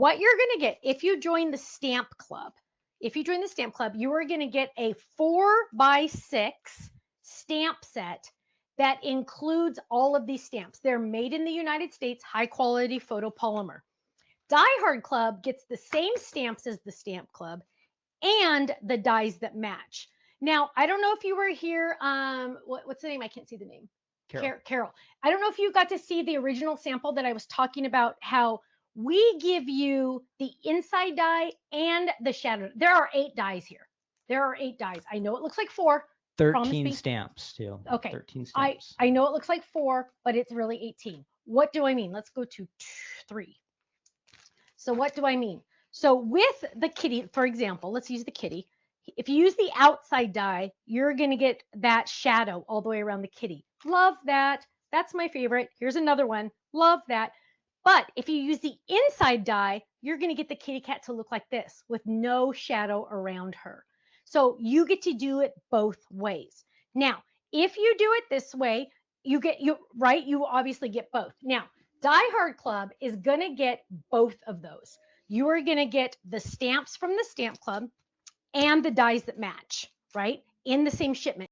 what you're going to get if you join the stamp club, you are going to get a 4x6 stamp set that includes all of these stamps. They're made in the United States, high quality photopolymer. Die Hard Club gets the same stamps as the Stamp Club and the dies that match. Now, I don't know if you were here. What's the name? I can't see the name. Carol. I don't know if you got to see the original sample that I was talking about, how we give you the inside die and the shadow. There are 8 dies here. I know it looks like 4. 13 stamps too. Okay. 13 stamps. I know it looks like 4, but it's really 18. What do I mean? Let's go to 3. So what do I mean? So with the kitty, for example, let's use the kitty. If you use the outside die, you're going to get that shadow all the way around the kitty. Love that. That's my favorite. Here's another one. Love that. But if you use the inside die, you're going to get the kitty cat to look like this with no shadow around her. So you get to do it both ways. Now, if you do it this way, you obviously get both. Now, Die Hard Club is going to get both of those. You are going to get the stamps from the Stamp Club and the dies that match, right, in the same shipment.